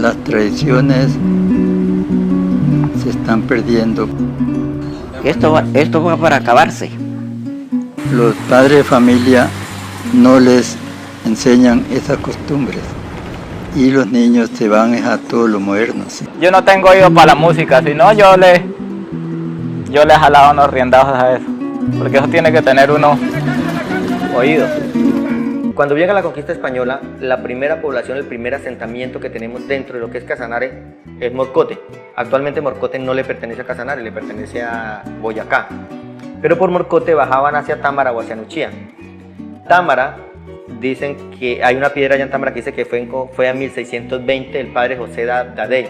las tradiciones se están perdiendo. Esto va para acabarse. Los padres de familia no les enseñan esas costumbres y los niños se van a todo lo moderno. ¿Sí? Yo no tengo oído para la música, sino yo le he jalado unos riendazos a eso, porque eso tiene que tener uno oído. Cuando llega la conquista española, la primera población, el primer asentamiento que tenemos dentro de lo que es Casanare es Morcote. Actualmente Morcote no le pertenece a Casanare, le pertenece a Boyacá. Pero por Morcote bajaban hacia Támara o hacia Nuchía. Támara, dicen que hay una piedra allá en Támara que dice que fue a 1620 el padre José Dadey.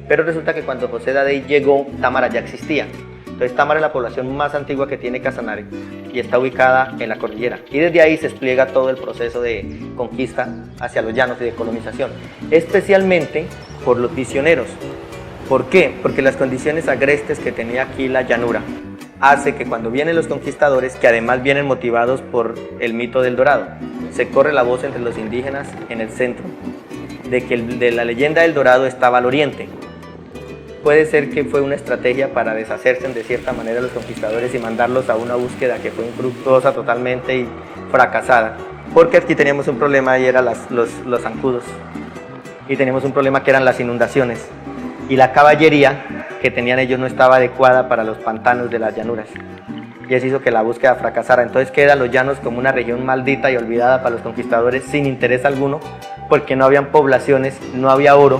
Pero resulta que cuando José Dadey llegó, Támara ya existía. Entonces Támara es la población más antigua que tiene Casanare y está ubicada en la cordillera. Y desde ahí se despliega todo el proceso de conquista hacia los llanos y de colonización, especialmente por los misioneros. ¿Por qué? Porque las condiciones agrestes que tenía aquí la llanura hace que cuando vienen los conquistadores, que además vienen motivados por el mito del Dorado, se corre la voz entre los indígenas en el centro de que de la leyenda del Dorado estaba al oriente. Puede ser que fue una estrategia para deshacerse de cierta manera de los conquistadores y mandarlos a una búsqueda que fue infructuosa totalmente y fracasada. Porque aquí teníamos un problema y eran los zancudos. Y teníamos un problema que eran las inundaciones. Y la caballería que tenían ellos no estaba adecuada para los pantanos de las llanuras. Y eso hizo que la búsqueda fracasara. Entonces quedan los llanos como una región maldita y olvidada para los conquistadores sin interés alguno, porque no habían poblaciones, no había oro.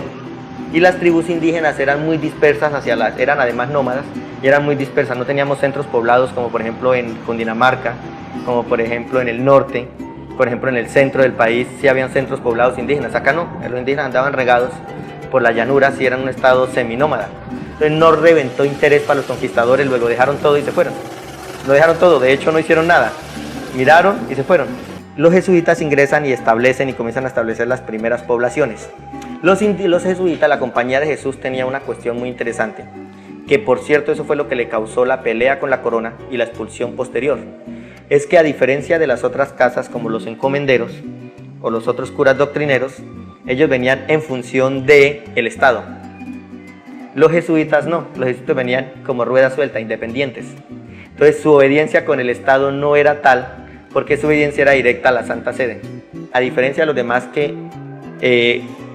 Y las tribus indígenas eran muy dispersas eran además nómadas y eran muy dispersas, no teníamos centros poblados como por ejemplo en Cundinamarca, como por ejemplo en el norte, por ejemplo en el centro del país sí habían centros poblados indígenas, acá no, los indígenas andaban regados por las llanuras y eran un estado seminómada. Entonces no reventó interés para los conquistadores, luego dejaron todo y se fueron. Lo dejaron todo, de hecho no hicieron nada, miraron y se fueron. Los jesuitas ingresan y establecen y comienzan a establecer las primeras poblaciones. Los jesuitas, la Compañía de Jesús, tenía una cuestión muy interesante, que por cierto eso fue lo que le causó la pelea con la corona y la expulsión posterior. Es que a diferencia de las otras casas como los encomenderos o los otros curas doctrineros, ellos venían en función del Estado. Los jesuitas no, los jesuitas venían como rueda suelta, independientes. Entonces su obediencia con el Estado no era tal, porque su obediencia era directa a la Santa Sede. A diferencia de los demás que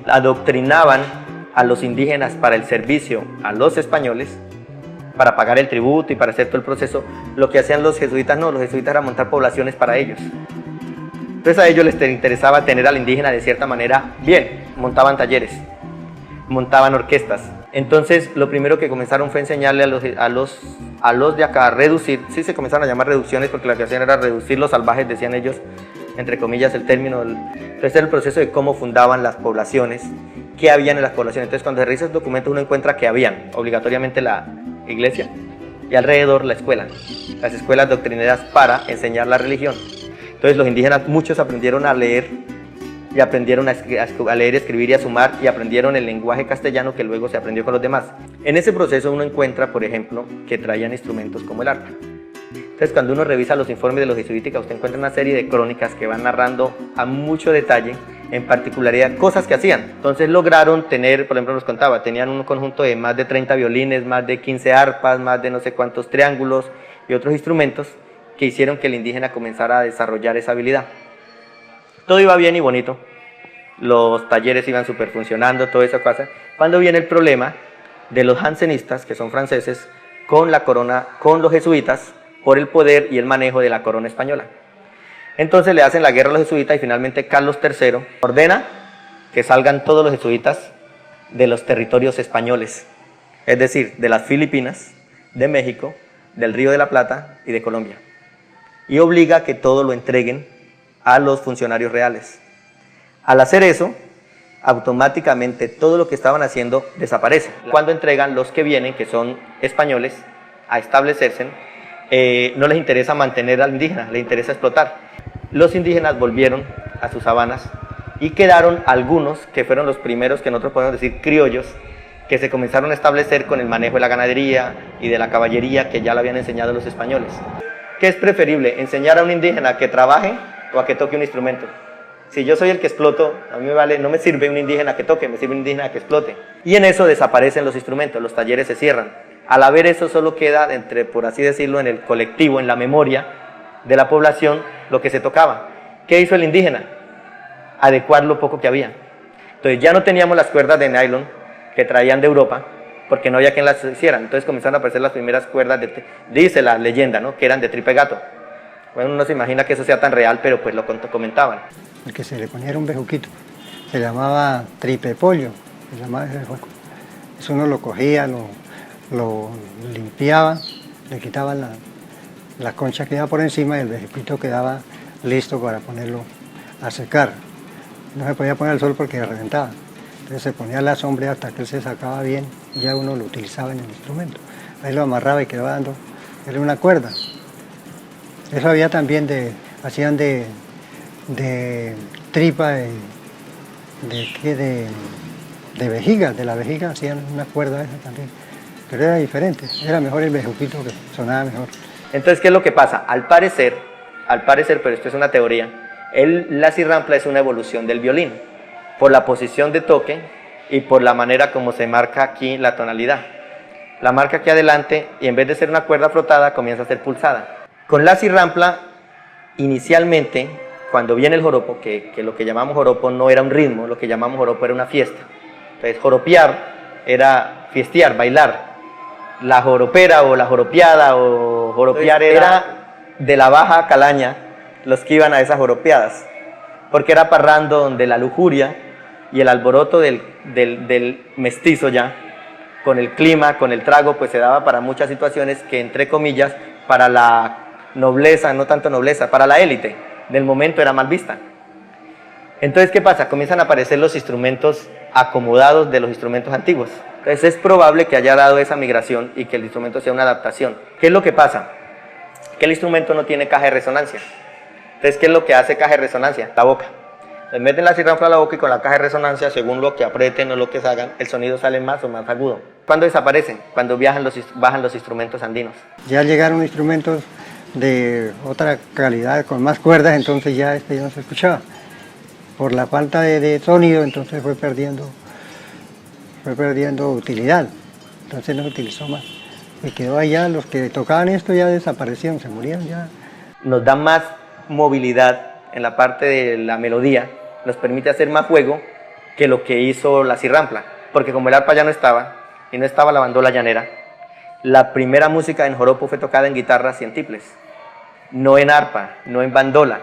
adoctrinaban a los indígenas para el servicio a los españoles, para pagar el tributo y para hacer todo el proceso, lo que hacían los jesuitas no, los jesuitas era montar poblaciones para ellos. Entonces a ellos les interesaba tener al indígena de cierta manera bien, montaban talleres, montaban orquestas. Entonces lo primero que comenzaron fue enseñarle a los de acá a reducir, sí se comenzaron a llamar reducciones porque lo que hacían era reducir los salvajes, decían ellos, entre comillas el término. Entonces era el proceso de cómo fundaban las poblaciones, qué habían en las poblaciones. Entonces cuando se revisa esos documentos uno encuentra que habían obligatoriamente la iglesia y alrededor la escuela, las escuelas doctrineras para enseñar la religión. Entonces los indígenas muchos aprendieron a leer y aprendieron a leer, escribir y a sumar y aprendieron el lenguaje castellano que luego se aprendió con los demás. En ese proceso uno encuentra, por ejemplo, que traían instrumentos como el arpa. Entonces cuando uno revisa los informes de los jesuíticos, usted encuentra una serie de crónicas que van narrando a mucho detalle, en particularidad, cosas que hacían. Entonces lograron tener, por ejemplo nos contaba, tenían un conjunto de más de 30 violines, más de 15 arpas, más de no sé cuántos triángulos y otros instrumentos que hicieron que el indígena comenzara a desarrollar esa habilidad. Todo iba bien y bonito, los talleres iban súper funcionando, toda esa cosa. Cuando viene el problema de los jansenistas, que son franceses, con la corona, con los jesuitas, por el poder y el manejo de la corona española. Entonces le hacen la guerra a los jesuitas y finalmente Carlos III ordena que salgan todos los jesuitas de los territorios españoles, es decir, de las Filipinas, de México, del Río de la Plata y de Colombia. Y obliga a que todo lo entreguen a los funcionarios reales. Al hacer eso, automáticamente todo lo que estaban haciendo desaparece. Cuando entregan los que vienen, que son españoles, a establecerse, no les interesa mantener al indígena, les interesa explotar. Los indígenas volvieron a sus sabanas y quedaron algunos que fueron los primeros, que nosotros podemos decir criollos, que se comenzaron a establecer con el manejo de la ganadería y de la caballería que ya le habían enseñado los españoles. ¿Qué es preferible, enseñar a un indígena a que trabaje o a que toque un instrumento? Si yo soy el que exploto, a mí me vale, no me sirve un indígena que toque, me sirve un indígena que explote. Y en eso desaparecen los instrumentos, los talleres se cierran. Al haber eso solo queda, entre, por así decirlo, en el colectivo, en la memoria de la población, lo que se tocaba. ¿Qué hizo el indígena? Adecuar lo poco que había. Entonces ya no teníamos las cuerdas de nylon que traían de Europa, porque no había quien las hicieran. Entonces comenzaron a aparecer las primeras cuerdas, dice la leyenda, ¿no?, que eran de tripe gato. Bueno, uno no se imagina que eso sea tan real, pero pues lo comentaban. El que se le ponía era un bejuquito, se llamaba tripe pollo, se llamaba ese bejuco. Eso uno lo cogía, lo limpiaba, le quitaban la concha que iba por encima y el bejuquito quedaba listo para ponerlo a secar. No se podía poner al sol porque reventaba. Entonces se ponía a la sombra hasta que él se sacaba bien y ya uno lo utilizaba en el instrumento. Ahí lo amarraba y quedaba dando, era una cuerda. Eso había también hacían de tripa, de vejiga, de la vejiga hacían una cuerda esa también. Pero era diferente, era mejor el bejuquito, que sonaba mejor. Entonces, ¿qué es lo que pasa? Al parecer, pero esto es una teoría, la cirrampla es una evolución del violín, por la posición de toque y por la manera como se marca aquí la tonalidad. La marca aquí adelante y en vez de ser una cuerda frotada comienza a ser pulsada. Con la cirrampla, inicialmente, cuando viene el joropo, que lo que llamamos joropo no era un ritmo, lo que llamamos joropo era una fiesta. Entonces, joropear era fiestear, bailar. La joropera o la joropiada o joropear era de la baja calaña los que iban a esas joropeadas, porque era parrando donde la lujuria y el alboroto del mestizo ya, con el clima, con el trago, pues se daba para muchas situaciones que, entre comillas, para la nobleza, no tanto nobleza, para la élite del momento era mal vista. Entonces, ¿qué pasa? Comienzan a aparecer los instrumentos acomodados de los instrumentos antiguos. Entonces es probable que haya dado esa migración y que el instrumento sea una adaptación. ¿Qué es lo que pasa? Que el instrumento no tiene caja de resonancia. Entonces, ¿qué es lo que hace caja de resonancia? La boca. Le meten la cirrampla a la boca y con la caja de resonancia, según lo que aprieten o lo que hagan, el sonido sale más o más agudo. ¿Cuándo desaparecen? Cuando bajan los instrumentos andinos. Ya llegaron instrumentos de otra calidad, con más cuerdas, entonces ya ya no se escuchaba. Por la falta de sonido, entonces fue perdiendo utilidad, entonces no se utilizó más. Y quedó allá, los que tocaban esto ya desaparecieron, se murieron ya. Nos da más movilidad en la parte de la melodía, nos permite hacer más juego que lo que hizo la cirrampla, porque como el arpa ya no estaba, y no estaba la bandola llanera, la primera música en joropo fue tocada en guitarras y en tiples, no en arpa, no en bandola,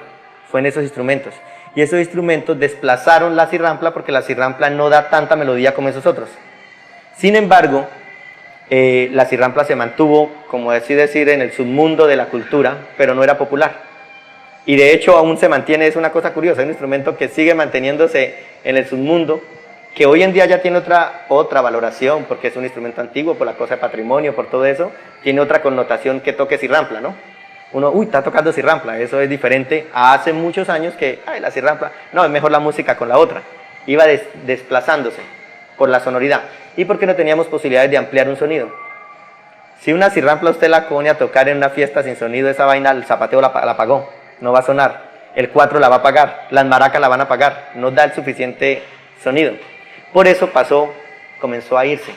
fue en esos instrumentos. Y esos instrumentos desplazaron la cirrampla porque la cirrampla no da tanta melodía como esos otros. Sin embargo, la cirrampla se mantuvo, como así decir, en el submundo de la cultura, pero no era popular. Y de hecho aún se mantiene, es una cosa curiosa, es un instrumento que sigue manteniéndose en el submundo, que hoy en día ya tiene otra valoración, porque es un instrumento antiguo, por la cosa de patrimonio, por todo eso, tiene otra connotación que toque cirrampla, ¿no? Uno, está tocando cirrampla, eso es diferente a hace muchos años que, la cirrampla, no, es mejor la música con la otra. Iba desplazándose por la sonoridad y porque no teníamos posibilidades de ampliar un sonido. Si una cirrampla usted la pone a tocar en una fiesta sin sonido, esa vaina, el zapateo la apagó, no va a sonar. El 4 la va a apagar, las maracas la van a apagar, no da el suficiente sonido. Por eso comenzó a irse.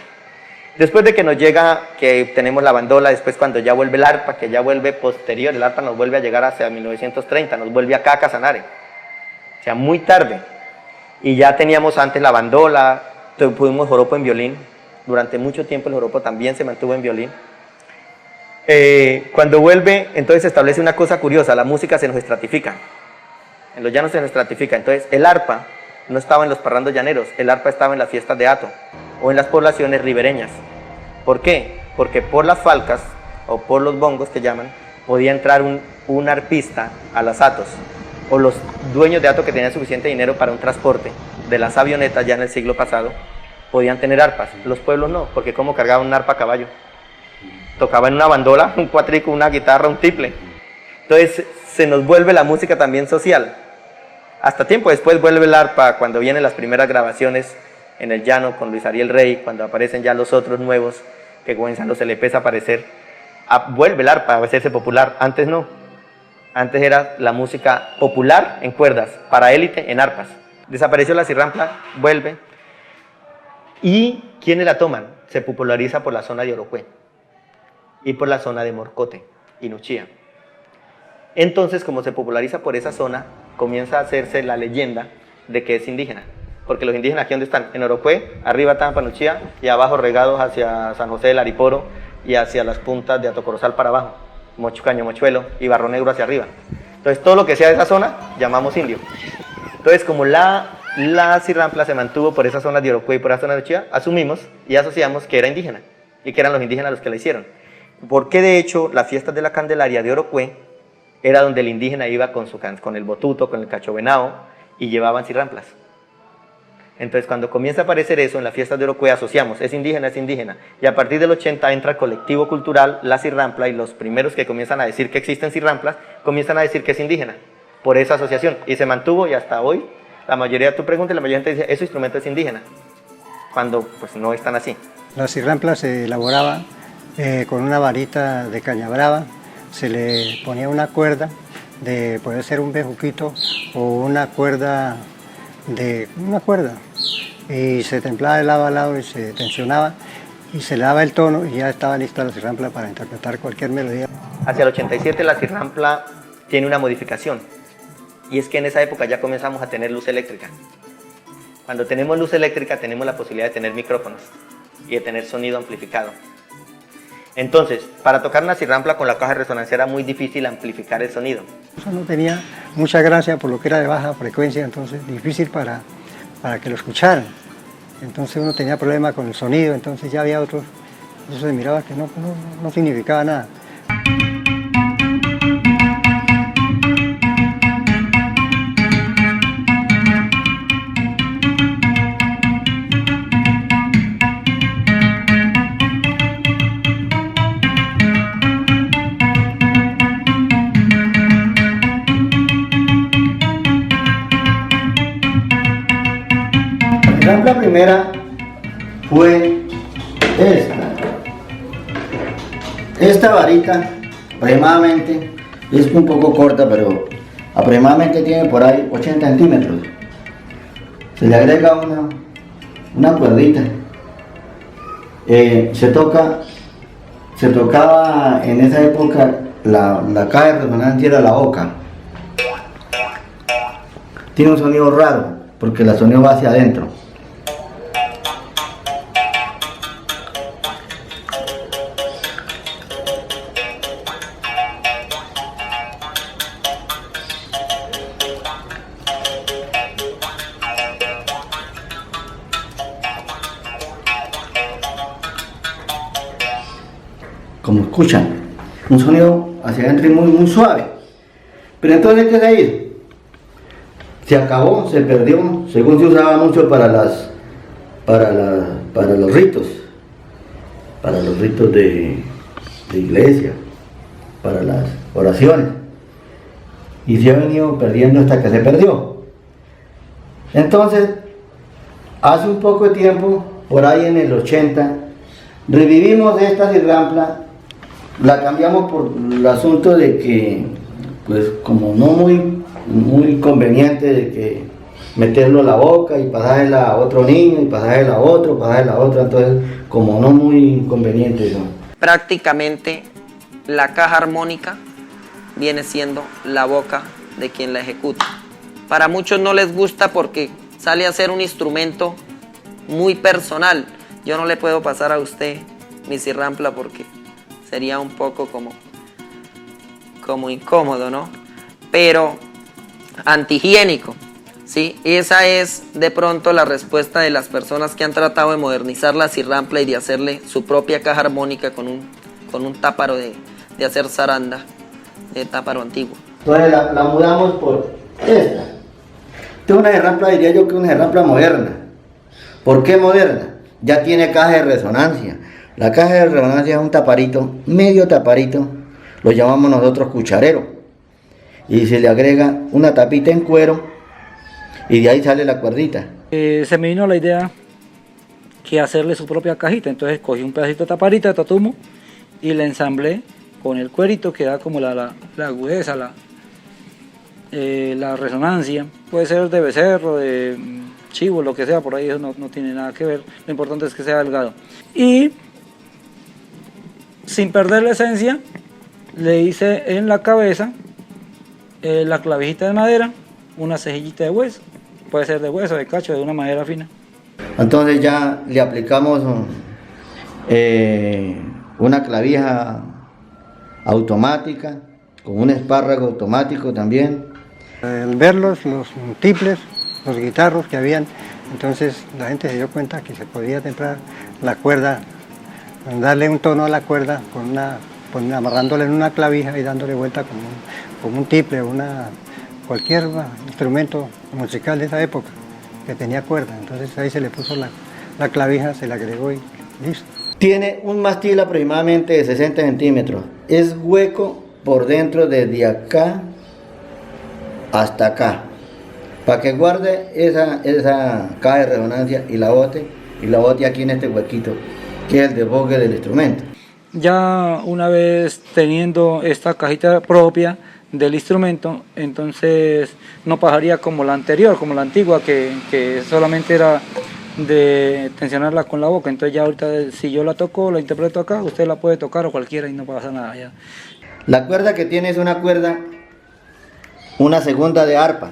Después de que nos llega, que tenemos la bandola, después cuando ya vuelve el arpa, que ya vuelve posterior, el arpa nos vuelve a llegar hacia 1930, nos vuelve acá a Casanare, o sea, muy tarde. Y ya teníamos antes la bandola, tuvimos joropo en violín, durante mucho tiempo el joropo también se mantuvo en violín. Cuando vuelve, entonces se establece una cosa curiosa, la música se nos estratifica, en los llanos se nos estratifica, entonces el arpa no estaba en los parrandos llaneros, el arpa estaba en las fiestas de hato o en las poblaciones ribereñas. ¿Por qué? Porque por las falcas o por los bongos que llaman, podía entrar un arpista a las hatos, o los dueños de hato que tenían suficiente dinero para un transporte de las avionetas ya en el siglo pasado, podían tener arpas. Los pueblos no, porque ¿cómo cargaban un arpa a caballo? Tocaba en una bandola, un cuatrico, una guitarra, un tiple. Entonces se nos vuelve la música también social. Hasta tiempo después vuelve el arpa, cuando vienen las primeras grabaciones en el llano con Luis Ariel Rey, cuando aparecen ya los otros nuevos, que comienzan los LPs a aparecer, vuelve el arpa a hacerse popular, antes no. Antes era la música popular en cuerdas, para élite en arpas. Desapareció la cirrampla, vuelve. ¿Y quiénes la toman? Se populariza por la zona de Orocue y por la zona de Morcote y Nuchía. Entonces, como se populariza por esa zona, comienza a hacerse la leyenda de que es indígena. Porque los indígenas, ¿aquí dónde están? En Orocue, arriba están Panuchía y abajo regados hacia San José del Ariporo y hacia las puntas de Atocorozal para abajo, Mochucaño, Mochuelo y Barro Negro hacia arriba. Entonces, todo lo que sea de esa zona, llamamos indio. Entonces, como la cirrampla se mantuvo por esa zona de Orocue y por esa zona de Nuchía, asumimos y asociamos que era indígena y que eran los indígenas los que la hicieron. Porque de hecho, las fiestas de la Candelaria de Orocue era donde el indígena iba con el botuto, con el cachovenao y llevaban cirramplas. Entonces, cuando comienza a aparecer eso en las fiestas de Orocue, asociamos, es indígena. Y a partir del 80 entra el colectivo cultural, la cirrampla, y los primeros que comienzan a decir que existen cirramplas, comienzan a decir que es indígena, por esa asociación. Y se mantuvo y hasta hoy, la mayoría, tú preguntas, la mayoría de gente dice, ese instrumento es indígena, cuando pues no es tan así. La cirrampla se elaboraba con una varita de caña brava, se le ponía una cuerda, puede ser un bejuquito o una cuerda, y se templaba de lado a lado y se tensionaba y se le daba el tono y ya estaba lista la cirrampla para interpretar cualquier melodía. Hacia el 87 la cirrampla tiene una modificación, y es que en esa época ya comenzamos a tener luz eléctrica. Cuando tenemos luz eléctrica tenemos la posibilidad de tener micrófonos y de tener sonido amplificado. Entonces, para tocar una cirrampla con la caja de resonancia era muy difícil amplificar el sonido. Eso no tenía mucha gracia por lo que era de baja frecuencia, entonces difícil para que lo escucharan. Entonces uno tenía problema con el sonido, entonces ya había otros, eso se miraba que no significaba nada. La primera fue esta. Esta varita aproximadamente es un poco corta, pero aproximadamente tiene por ahí 80 centímetros. Se le agrega una cuerdita. Se tocaba en esa época la caja de resonancia era la oca. Tiene un sonido raro porque el sonido va hacia adentro. Como escuchan, un sonido hacia adentro y muy suave. Pero entonces, ¿qué se hizo? Se acabó, se perdió, según se usaba mucho para los ritos de iglesia, para las oraciones, y se ha venido perdiendo hasta que se perdió. Entonces, hace un poco de tiempo, por ahí en el 80, revivimos esta cirrampla, la cambiamos por el asunto de que, pues como no muy conveniente de que meterlo a la boca y pasársela a otro niño y pasársela a otro, entonces como no muy conveniente eso. Prácticamente la caja armónica viene siendo la boca de quien la ejecuta. Para muchos no les gusta porque sale a ser un instrumento muy personal. Yo no le puedo pasar a usted mi cirrampla porque sería un poco como incómodo, ¿no? Pero antihigiénico, ¿sí? Esa es de pronto la respuesta de las personas que han tratado de modernizar la cirrampla y de hacerle su propia caja armónica con un táparo de hacer zaranda, de táparo antiguo. Entonces la mudamos por esta. Esta es una cirrampla, diría yo que una cirrampla moderna. ¿Por qué moderna? Ya tiene caja de resonancia. La caja de resonancia es un taparito, medio taparito, lo llamamos nosotros cucharero. Y se le agrega una tapita en cuero y de ahí sale la cuerdita. Se me vino la idea que hacerle su propia cajita, entonces cogí un pedacito de taparita de tatumo y la ensamblé con el cuerito que da como la agudeza, la resonancia, puede ser de becerro, de chivo, lo que sea, por ahí eso no tiene nada que ver, lo importante es que sea delgado. Y sin perder la esencia, le hice en la cabeza la clavijita de madera, una cejillita de hueso, puede ser de hueso, de cacho, de una madera fina. Entonces ya le aplicamos una clavija automática, con un espárrago automático también. Al ver los tiples, los guitarros que habían, entonces la gente se dio cuenta que se podía templar la cuerda, darle un tono a la cuerda amarrándole en una clavija y dándole vuelta como un tiple, cualquier instrumento musical de esa época que tenía cuerda. Entonces ahí se le puso la clavija, se le agregó y listo. Tiene un mástil aproximadamente de 60 centímetros. Es hueco por dentro desde acá hasta acá, para que guarde esa caja de resonancia y la bote aquí en este huequito, que es el desbogue del instrumento. Ya una vez teniendo esta cajita propia del instrumento, entonces no pasaría como la anterior, como la antigua, que solamente era de tensionarla con la boca. Entonces ya ahorita si yo la toco, la interpreto acá, usted la puede tocar o cualquiera y no pasa nada ya. La cuerda que tiene es una segunda de arpa.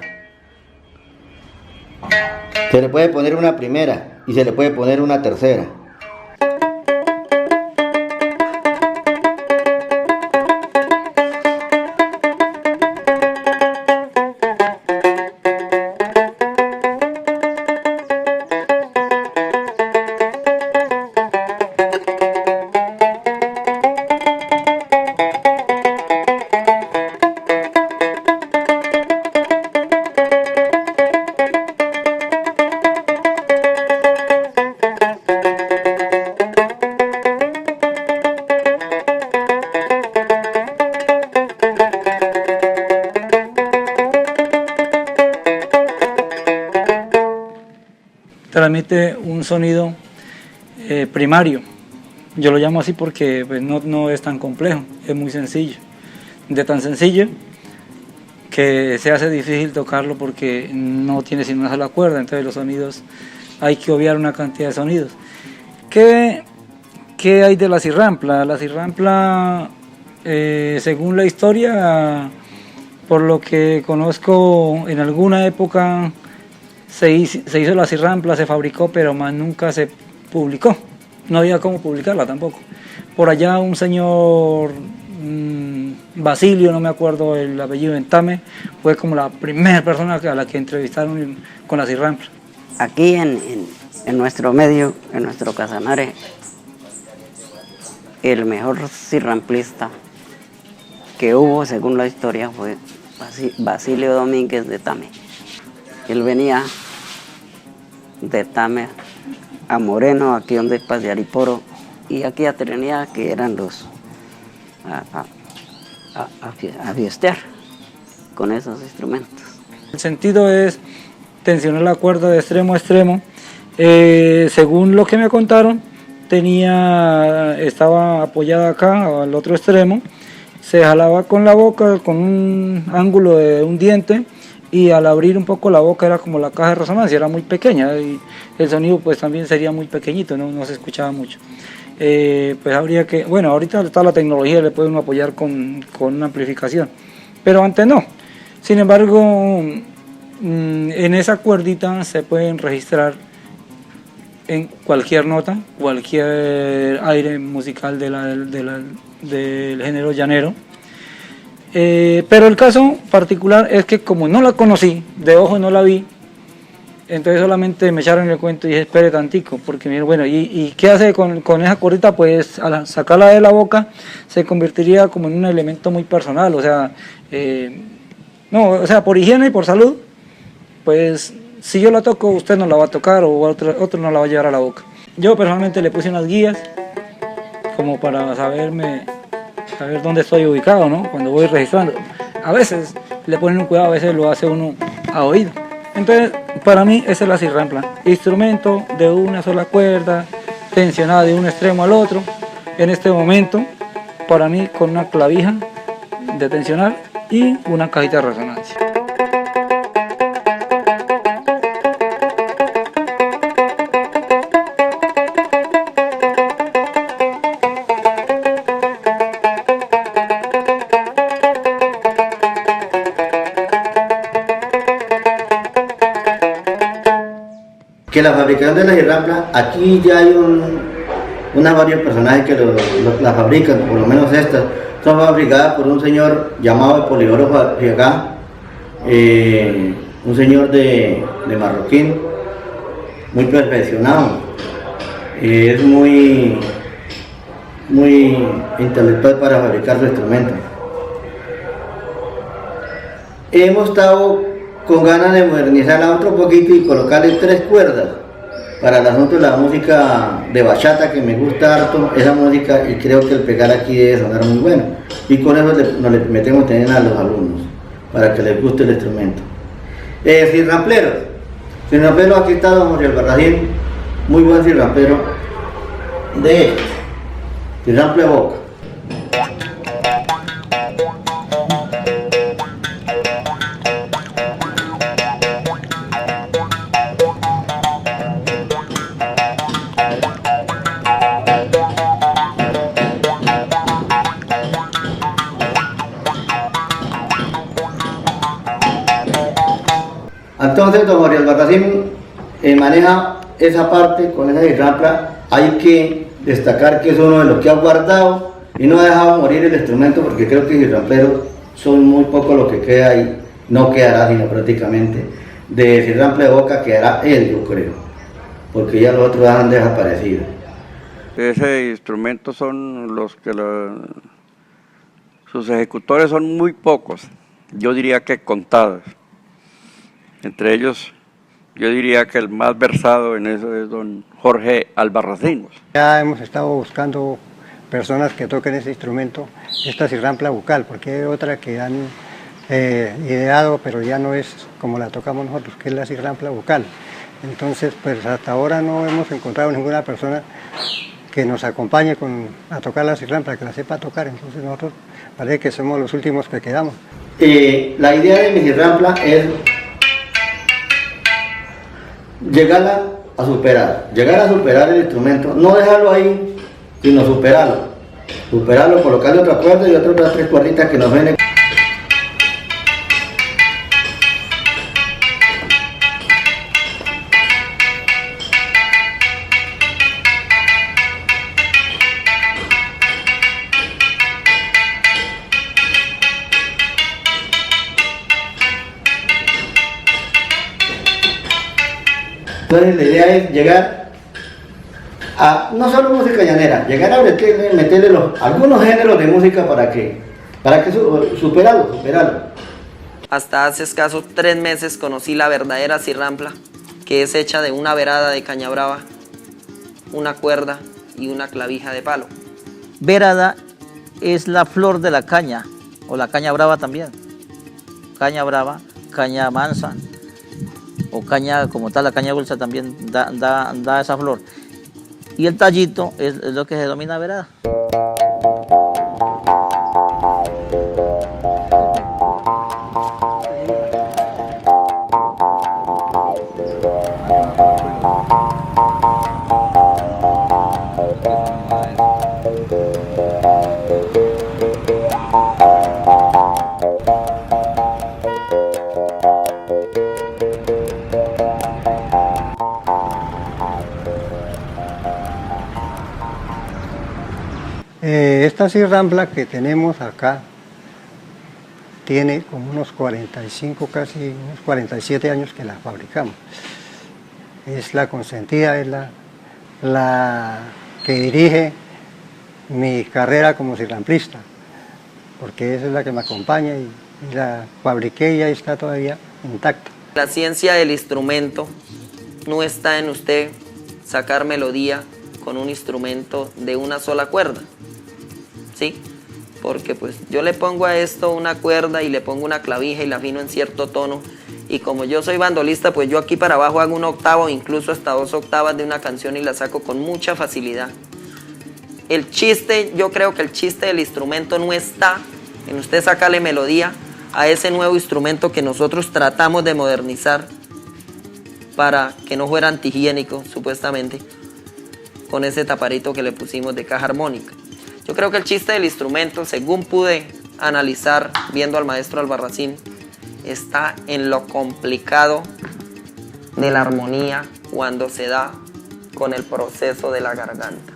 Se le puede poner una primera y se le puede poner una tercera. Transmite un sonido primario. Yo lo llamo así porque pues, no es tan complejo, es muy sencillo. De tan sencillo que se hace difícil tocarlo porque no tiene sino una sola cuerda, entonces los sonidos, hay que obviar una cantidad de sonidos. ¿Qué hay de la cirrampla? La cirrampla, según la historia, por lo que conozco, en alguna época se hizo la cirrampla, se fabricó, pero más nunca se publicó. No había cómo publicarla tampoco. Por allá un señor Basilio, no me acuerdo el apellido, en Tame, fue como la primera persona a la que entrevistaron con la cirrampla. Aquí en nuestro medio, en nuestro Casanare, el mejor cirramplista que hubo, según la historia, fue Basilio Domínguez de Tame. Él venía de Tame a Moreno, aquí donde es Paz de Ariporo, y aquí a Trinidad, que eran los a fiestear con esos instrumentos. El sentido es tensionar la cuerda de extremo a extremo. Según lo que me contaron, estaba apoyada acá al otro extremo, se jalaba con la boca con un ángulo de un diente, y al abrir un poco la boca era como la caja de resonancia, era muy pequeña y el sonido pues también sería muy pequeñito, no se escuchaba mucho. Pues habría que, bueno, ahorita está la tecnología, le puede uno apoyar con una amplificación, pero antes no. Sin embargo, en esa cuerdita se pueden registrar en cualquier nota, cualquier aire musical del género llanero. Pero el caso particular es que como no la conocí, de ojo no la vi, entonces solamente me echaron el cuento y dije, espere tantico, porque bueno, ¿y qué hace con esa cuerdita? Pues al sacarla de la boca se convertiría como en un elemento muy personal, o sea, por higiene y por salud, pues si yo la toco usted no la va a tocar o otro no la va a llevar a la boca. Yo personalmente le puse unas guías como para saber dónde estoy ubicado, ¿no? Cuando voy registrando. A veces le ponen un cuidado, a veces lo hace uno a oído. Entonces, para mí esa es la cirrampla. Instrumento de una sola cuerda, tensionada de un extremo al otro. En este momento, para mí con una clavija de tensionar y una cajita de resonancia. Que la fabricación de la cirrampla, aquí ya hay varios personajes que la fabrican, por lo menos estas, son fabricadas por un señor llamado Polidoro Fiagá, un señor de Marroquín, muy perfeccionado, es muy intelectual para fabricar su instrumento. Hemos estado con ganas de modernizarla otro poquito y colocarle 3 cuerdas para el asunto de la música de bachata, que me gusta harto esa música, y creo que el pegar aquí debe sonar muy bueno, y con eso nos le metemos también a los alumnos para que les guste el instrumento. Cirrampleros, aquí está don Jorge Albarracín, muy buen cirramplero de cirrample boca. Entonces, don Jorge Albarracín maneja esa parte con esa cirrampla. Hay que destacar que es uno de los que ha guardado y no ha dejado morir el instrumento, porque creo que cirrampleros son muy pocos los que queda ahí, no quedará sino prácticamente. De cirrample de boca quedará él, yo creo, porque ya los otros han desaparecido. Ese instrumento son los que sus ejecutores son muy pocos, yo diría que contados. Entre ellos, yo diría que el más versado en eso es don Jorge Albarracín. Ya hemos estado buscando personas que toquen ese instrumento, esta cirrampla bucal, porque hay otra que han ideado, pero ya no es como la tocamos nosotros, que es la cirrampla bucal. Entonces, pues hasta ahora no hemos encontrado ninguna persona que nos acompañe a tocar la cirrampla, que la sepa tocar. Entonces nosotros parece que somos los últimos que quedamos. La idea de mi cirrampla es llegar a superar el instrumento, no dejarlo ahí, sino superarlo, colocarle otra cuerda y otras 3 cuerditas que nos suenen. Entonces la idea es llegar a no solo música llanera, llegar a meterle algunos géneros de música para que superarlo. Hasta hace escasos 3 meses conocí la verdadera cirrampla, que es hecha de una verada de caña brava, una cuerda y una clavija de palo. Verada es la flor de la caña, o la caña brava también. Caña brava, caña mansa, o caña como tal, la caña dulce también da esa flor. Y el tallito es lo que se denomina verada. Esta cirrampla que tenemos acá tiene como unos 45, casi unos 47 años que la fabricamos. Es la consentida, es la que dirige mi carrera como cirramplista, porque esa es la que me acompaña y la fabriqué y ahí está todavía intacta. La ciencia del instrumento no está en usted sacar melodía con un instrumento de una sola cuerda, ¿sí? Porque pues yo le pongo a esto una cuerda y le pongo una clavija y la afino en cierto tono, y como yo soy bandolista, pues yo aquí para abajo hago un octavo, incluso hasta 2 octavas de una canción, y la saco con mucha facilidad. El chiste, yo creo que el chiste del instrumento no está en usted sacarle melodía a ese nuevo instrumento que nosotros tratamos de modernizar para que no fuera antihigiénico, supuestamente, con ese taparito que le pusimos de caja armónica. Yo creo que el chiste del instrumento, según pude analizar viendo al maestro Albarracín, está en lo complicado de la armonía cuando se da con el proceso de la garganta.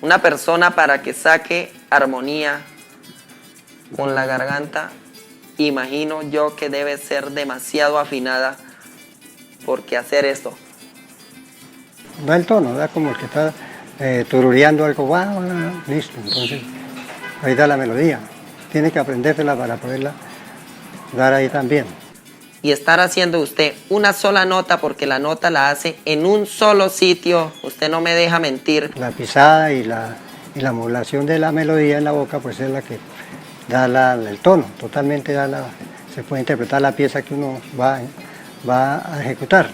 Una persona, para que saque armonía con la garganta, imagino yo que debe ser demasiado afinada, porque hacer esto Da el tono, da como el que está turuleando algo, listo. Entonces ahí da la melodía. Tiene que aprendérsela para poderla dar ahí también. y estar haciendo usted una sola nota, porque la nota la hace en un solo sitio, usted no me deja mentir. La pisada y la modulación de la melodía en la boca pues es la que da el tono, totalmente se puede interpretar la pieza que uno va a ejecutar.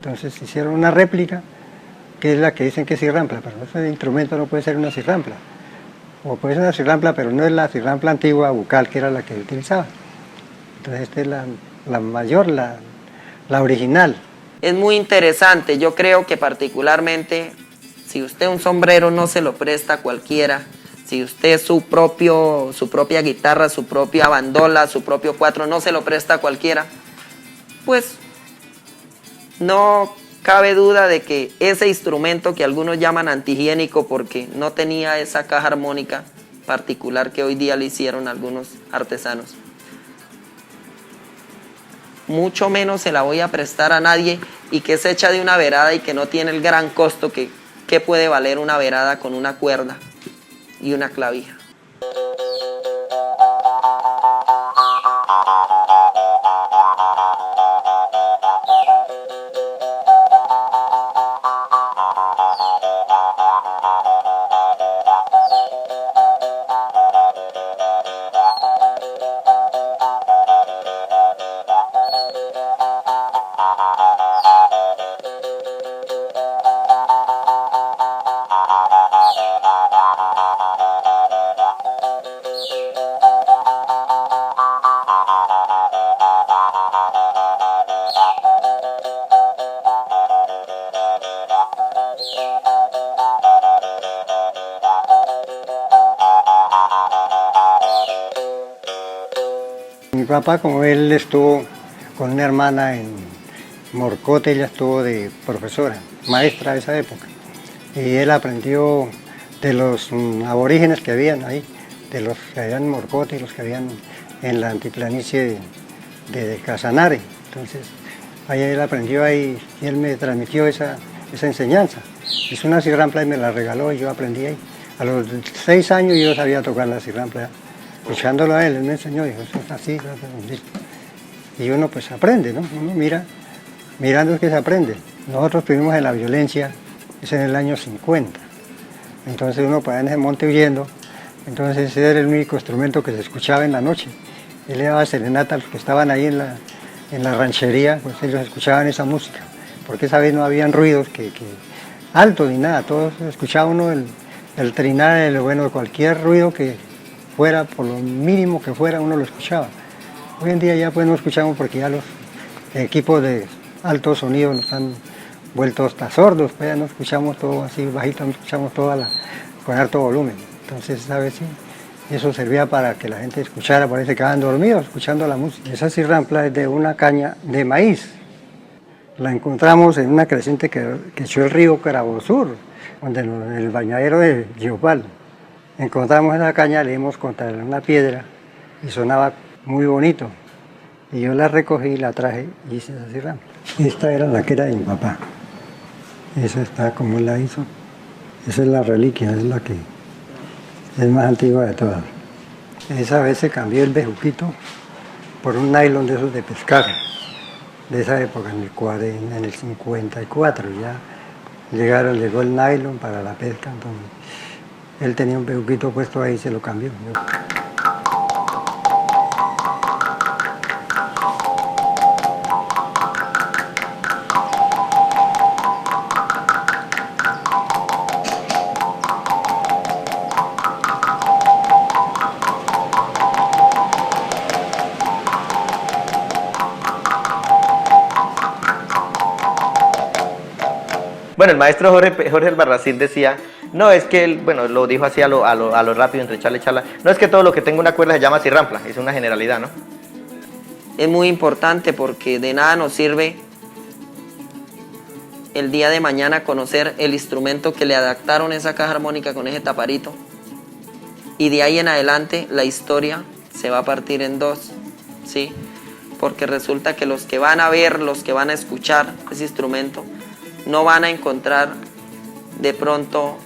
Entonces hicieron una réplica, que es la que dicen que es cirrampla, pero ese instrumento no puede ser una cirrampla. O puede ser una cirrampla, pero no es la cirrampla antigua bucal, que era la que utilizaba. Entonces esta es la mayor, la original. Es muy interesante, yo creo que particularmente, si usted un sombrero no se lo presta a cualquiera, si usted su propia guitarra, su propia bandola, su propio cuatro no se lo presta a cualquiera, pues no cabe duda de que ese instrumento que algunos llaman antihigiénico porque no tenía esa caja armónica particular que hoy día le hicieron algunos artesanos, mucho menos se la voy a prestar a nadie, y que es hecha de una verada y que no tiene el gran costo que puede valer una verada con una cuerda y una clavija. Mi papá, como él estuvo con una hermana en Morcote, ella estuvo de profesora, maestra de esa época, y él aprendió de los aborígenes que habían ahí, de los que habían en Morcote y los que habían en la antiplanicie de Casanare. Entonces, ahí él aprendió ahí y él me transmitió esa enseñanza. Hizo una cirrampla y me la regaló y yo aprendí ahí. A los 6 años yo sabía tocar la cirrampla. Escuchándolo a él me enseñó, dijo, eso es así, listo. Y uno pues aprende, ¿no? Uno mirando es que se aprende. Nosotros estuvimos en la violencia, es en el año 50. Entonces uno para en ese monte huyendo, entonces ese era el único instrumento que se escuchaba en la noche. Él le daba serenata a los que estaban ahí en la ranchería, pues ellos escuchaban esa música, porque esa vez no habían ruidos altos ni nada, todos escuchaba uno el trinar, cualquier ruido que fuera, por lo mínimo que fuera, uno lo escuchaba. Hoy en día ya pues no escuchamos porque ya los equipos de alto sonido nos han vuelto hasta sordos, pues ya no escuchamos todo así bajito, no escuchamos con alto volumen. Entonces esa vez sí, eso servía para que la gente escuchara, parece que quedaban dormidos escuchando la música. Esa cirrampla es de una caña de maíz. La encontramos en una creciente que echó el río Carabosur, donde en el bañadero de Yopal. Encontramos esa caña, le dimos contra una piedra y sonaba muy bonito. Y yo la recogí, la traje y hice esa cirrampla. Esta era la que era de mi papá. Esa está como él la hizo. Esa es la reliquia, es la que es más antigua de todas. Esa vez se cambió el bejuquito por un nylon de esos de pescar, de esa época, en el 54 ya llegó el nylon para la pesca, entonces él tenía un bejuquito puesto ahí y se lo cambió. Bueno, el maestro Jorge Albarracín decía, no es que él, bueno, lo dijo así a lo rápido, entre charla y charla, no es que todo lo que tenga una cuerda se llama cirrampla, es una generalidad, ¿no? Es muy importante porque de nada nos sirve el día de mañana conocer el instrumento que le adaptaron esa caja armónica con ese taparito, y de ahí en adelante la historia se va a partir en dos, ¿sí? Porque resulta que los que van a ver, los que van a escuchar ese instrumento, no van a encontrar de pronto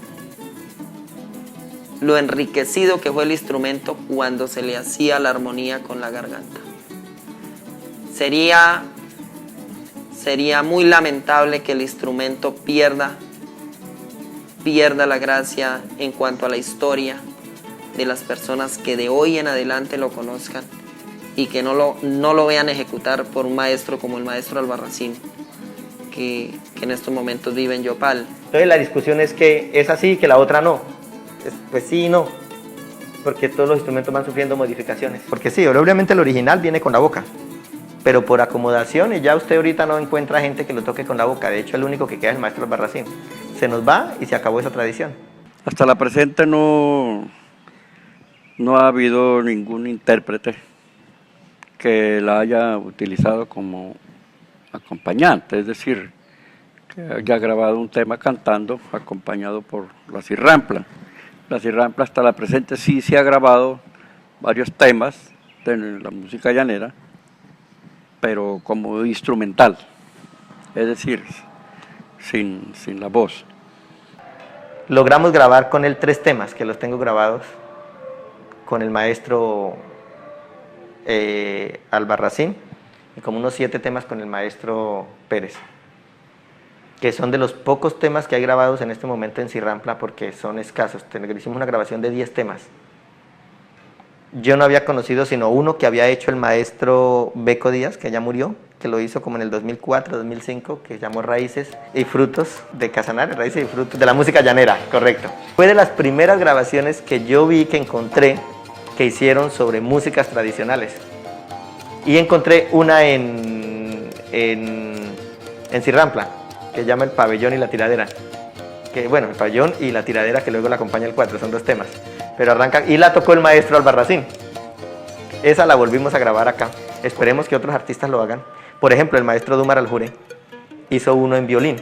lo enriquecido que fue el instrumento cuando se le hacía la armonía con la garganta. Sería muy lamentable que el instrumento pierda la gracia en cuanto a la historia de las personas que de hoy en adelante lo conozcan y que no lo vean ejecutar por un maestro como el maestro Albarracín, que en estos momentos vive en Yopal. Entonces la discusión es que es así y que la otra no. Pues sí y no, porque todos los instrumentos van sufriendo modificaciones. Porque sí, obviamente el original viene con la boca, pero por acomodaciones ya usted ahorita no encuentra gente que lo toque con la boca. De hecho, el único que queda es el maestro Albarracín. Se nos va y se acabó esa tradición. Hasta la presente no ha habido ningún intérprete que la haya utilizado como acompañante, es decir, que haya grabado un tema cantando acompañado por la cirrampla. La cirrampla hasta la presente sí se ha grabado varios temas de la música llanera, pero como instrumental, es decir, sin la voz. Logramos grabar con él 3 temas, que los tengo grabados con el maestro Albarracín, y como unos 7 temas con el maestro Pérez, que son de los pocos temas que hay grabados en este momento en cirrampla porque son escasos. Hicimos una grabación de 10 temas. Yo no había conocido sino uno que había hecho el maestro Beco Díaz, que ya murió, que lo hizo como en el 2004, 2005, que se llamó Raíces y Frutos de Casanare, Raíces y Frutos de la música llanera, correcto. Fue de las primeras grabaciones que yo vi, que encontré, que hicieron sobre músicas tradicionales. Y encontré una en cirrampla, que se llama El Pabellón y la Tiradera. Que, bueno, el pabellón y la tiradera, que luego la acompaña el 4, son 2 temas. Pero arranca, y la tocó el maestro Albarracín. Esa la volvimos a grabar acá. Esperemos que otros artistas lo hagan. Por ejemplo, el maestro Dumar Aljure hizo uno en violín.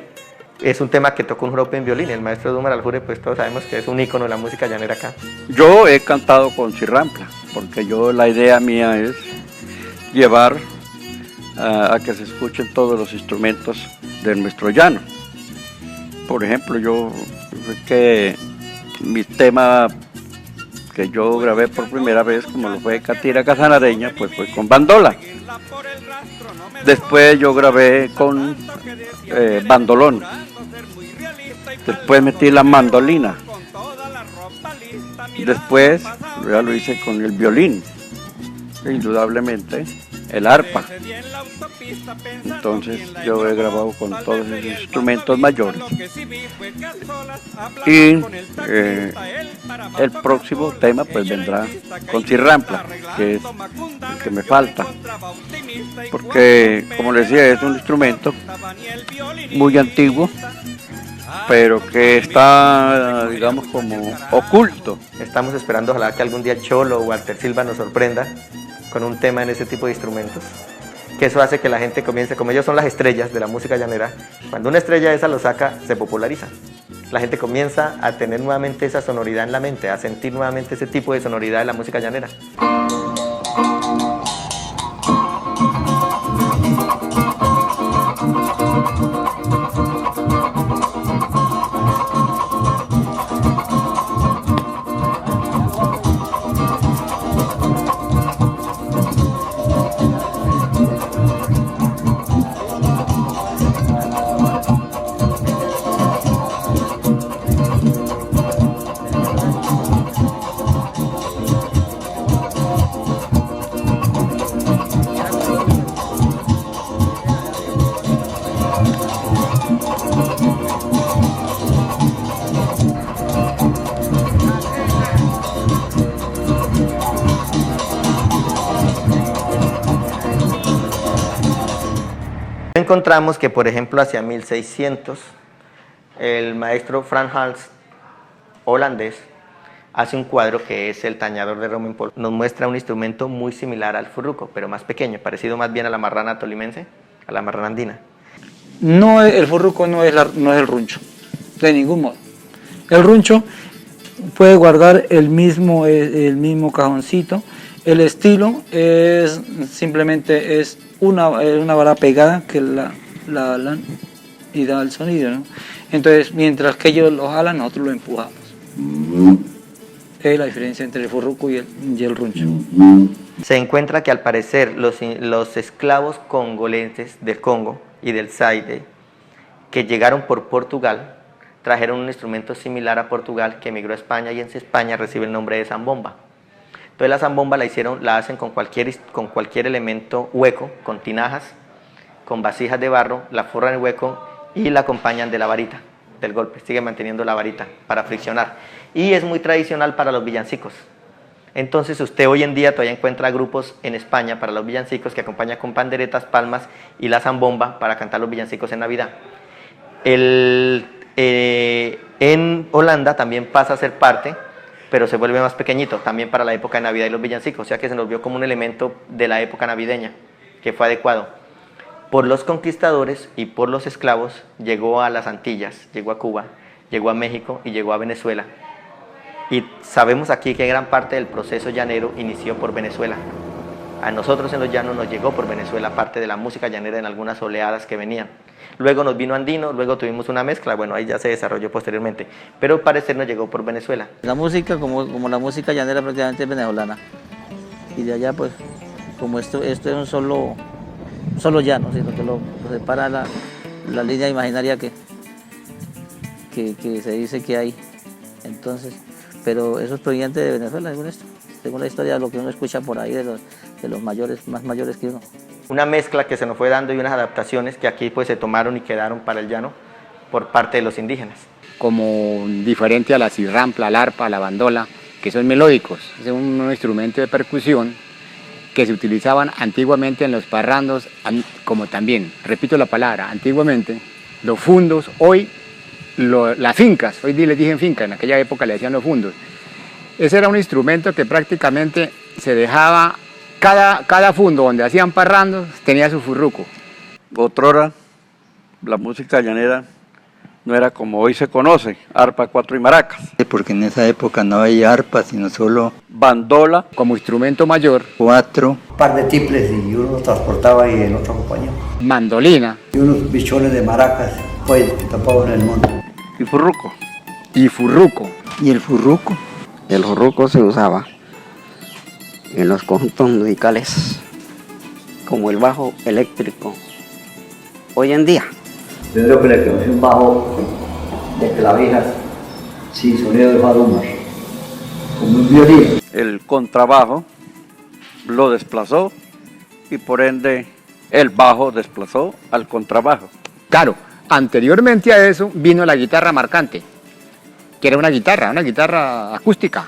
Es un tema que tocó un grupo en violín. El maestro Dumar Aljure, pues todos sabemos que es un ícono de la música llanera acá. Yo he cantado con cirrampla, porque la idea mía es llevar a que se escuchen todos los instrumentos de nuestro llano. Por ejemplo, yo que mi tema que yo grabé por primera vez, como lo fue Catira Casanareña, pues fue con bandola. Después yo grabé con bandolón. Después metí la mandolina. Después ya lo hice con el violín. Indudablemente el arpa. Entonces yo he grabado con todos esos instrumentos mayores. Y el próximo tema pues vendrá con cirrampla, que es el que me falta. Porque, como les decía, es un instrumento muy antiguo, pero que está, digamos, como oculto. Estamos esperando, ojalá que algún día Cholo o Walter Silva nos sorprenda con un tema en ese tipo de instrumentos, que eso hace que la gente comience, como ellos son las estrellas de la música llanera, cuando una estrella esa lo saca, se populariza. La gente comienza a tener nuevamente esa sonoridad en la mente, a sentir nuevamente ese tipo de sonoridad de la música llanera. encontramos que, por ejemplo, hacia 1600, el maestro Frans Hals, holandés, hace un cuadro que es el tañador de romo en polvo. Nos muestra un instrumento muy similar al furruco, pero más pequeño, parecido más bien a la marrana tolimense, a la marrana andina. No, el furruco no es el runcho, de ningún modo. El runcho puede guardar el mismo cajoncito. El estilo es simplemente una vara pegada que la jalan y da el sonido, ¿no? Entonces, mientras que ellos lo jalan, nosotros lo empujamos. Es la diferencia entre el furruco y el runcho. Se encuentra que al parecer los esclavos congoleños del Congo y del Zaire, que llegaron por Portugal, trajeron un instrumento similar a Portugal que emigró a España, y en España recibe el nombre de zambomba. Entonces la zambomba la hacen con cualquier elemento hueco, con tinajas, con vasijas de barro, la forran en hueco y la acompañan de la varita, del golpe, sigue manteniendo la varita para friccionar. Y es muy tradicional para los villancicos. Entonces usted hoy en día todavía encuentra grupos en España para los villancicos que acompañan con panderetas, palmas y la zambomba para cantar los villancicos en Navidad. En Holanda también pasa a ser parte, pero se vuelve más pequeñito, también para la época de Navidad y los villancicos, o sea que se nos vio como un elemento de la época navideña, que fue adecuado. Por los conquistadores y por los esclavos llegó a las Antillas, llegó a Cuba, llegó a México y llegó a Venezuela. Y sabemos aquí que gran parte del proceso llanero inició por Venezuela. A nosotros en los llanos nos llegó por Venezuela parte de la música llanera en algunas oleadas que venían. Luego nos vino andino, luego tuvimos una mezcla, bueno, ahí ya se desarrolló posteriormente, pero al parecer nos llegó por Venezuela. La música, como la música llanera, prácticamente es venezolana. Y de allá, pues, como esto es un solo llano, sino que lo separa la línea imaginaria que se dice que hay. Entonces, pero eso es proveniente de Venezuela, según la historia de lo que uno escucha por ahí de los mayores, más mayores que uno. Una mezcla que se nos fue dando y unas adaptaciones que aquí pues se tomaron y quedaron para el llano por parte de los indígenas. Como diferente a la cirrampla, la arpa, la bandola, que son melódicos, es un instrumento de percusión que se utilizaban antiguamente en los parrandos, como también, repito la palabra, antiguamente, los fundos, hoy las fincas, hoy les dije finca, en aquella época le decían los fundos. Ese era un instrumento que prácticamente se dejaba, cada fundo donde hacían parrandos tenía su furruco. Otrora, la música llanera no era como hoy se conoce, arpa, cuatro y maracas. Porque en esa época no había arpa, sino solo bandola como instrumento mayor, cuatro, Un par de tiples y uno lo transportaba y el otro acompañaba. mandolina Y unos bichones de maracas, pues, que tapaban el monte. y furruco. y furruco. ¿Y el furruco? El furruco se usaba en los conjuntos musicales como el bajo eléctrico hoy en día. Primero que le conocí un bajo de clavijas sin sonido de fadumas, como un violín. El contrabajo lo desplazó y por ende el bajo desplazó al contrabajo. Claro, anteriormente a eso vino la guitarra marcante, que era una guitarra acústica.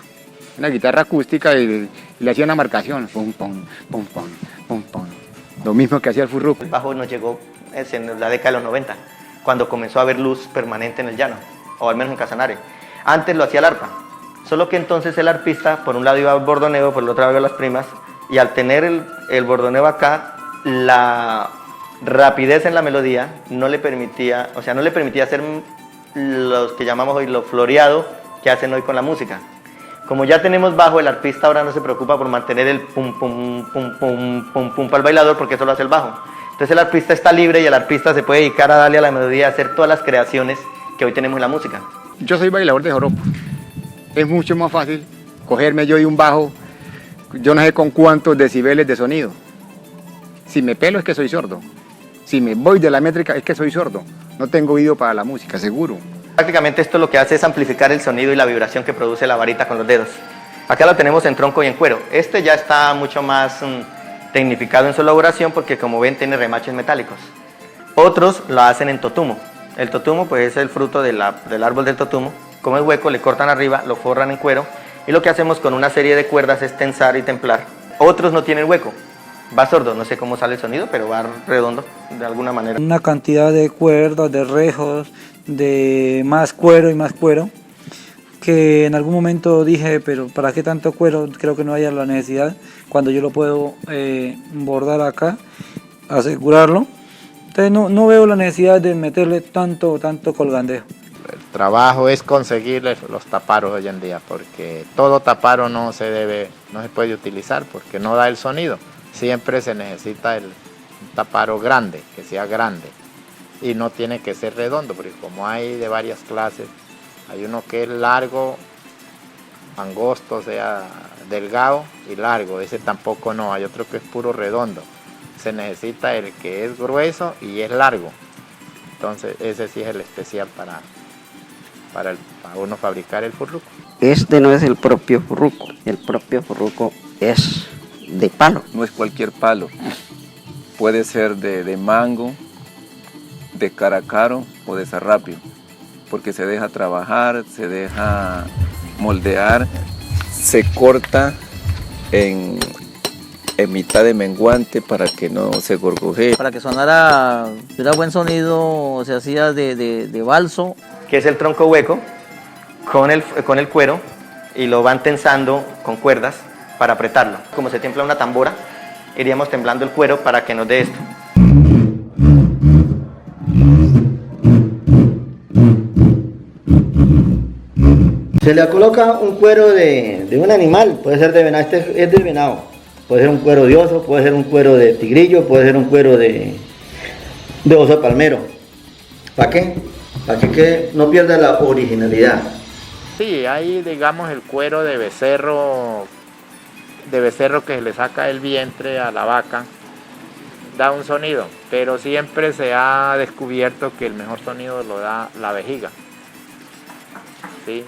Una guitarra acústica y le hacía una marcación, pum, pum, pum, pum, pum, pum. Lo mismo que hacía el furruco. El bajo nos llegó en la década de los 90, cuando comenzó a haber luz permanente en el llano, o al menos en Casanare. Antes lo hacía el arpa, solo que entonces el arpista, por un lado iba al bordoneo, por el otro lado iba a las primas, y al tener el bordoneo acá, la rapidez en la melodía no le permitía, hacer los que llamamos hoy lo floreado que hacen hoy con la música. Como ya tenemos bajo, el arpista ahora no se preocupa por mantener el pum pum pum pum pum pum para el bailador, porque eso lo hace el bajo. Entonces el arpista está libre y el arpista se puede dedicar a darle a la melodía, a hacer todas las creaciones que hoy tenemos en la música. Yo soy bailador de joropo. Es mucho más fácil cogerme yo y un bajo, yo no sé con cuántos decibeles de sonido. Si me pelo es que soy sordo. Si me voy de la métrica es que soy sordo. No tengo oído para la música, seguro. Prácticamente esto lo que hace es amplificar el sonido y la vibración que produce la varita con los dedos. Acá lo tenemos en tronco y en cuero. Este ya está mucho más tecnificado en su elaboración porque, como ven, tiene remaches metálicos. Otros lo hacen en totumo. El totumo pues es el fruto del árbol del totumo. Como es hueco, le cortan arriba, lo forran en cuero y lo que hacemos con una serie de cuerdas es tensar y templar. Otros no tienen hueco. va sordo, no sé cómo sale el sonido, pero va redondo de alguna manera. Una cantidad de cuerdas, de rejos, de más cuero y más cuero, que en algún momento dije, pero ¿para qué tanto cuero? Creo que no haya la necesidad, cuando yo lo puedo bordar acá, asegurarlo. Entonces no veo la necesidad de meterle tanto colgandejo. El trabajo es conseguir los taparos hoy en día, porque todo taparo no se puede utilizar porque no da el sonido. Siempre se necesita un taparo grande, que sea grande, y no tiene que ser redondo, porque como hay de varias clases, hay uno que es largo, angosto, o sea, delgado y largo, ese tampoco no, hay otro que es puro redondo. Se necesita el que es grueso y es largo, entonces ese sí es el especial para uno fabricar el furruco. Este no es el propio furruco, el propio furruco es de palo. No es cualquier palo, puede ser de mango, de caracaro o de zarrapio, porque se deja trabajar, se deja moldear, se corta en mitad de menguante para que no se gorgojee. Para que sonara, tuviera buen sonido, se hacía de balso. Que es el tronco hueco con el cuero y lo van tensando con cuerdas para apretarlo. Como se templa una tambora, iríamos temblando el cuero para que nos dé esto. Se le coloca un cuero de un animal, puede ser de venado, este es de venado, puede ser un cuero de oso, puede ser un cuero de tigrillo, puede ser un cuero de oso palmero. ¿Para qué? Para que no pierda la originalidad. Sí, hay digamos el cuero de becerro que se le saca el vientre a la vaca, da un sonido, pero siempre se ha descubierto que el mejor sonido lo da la vejiga. Sí,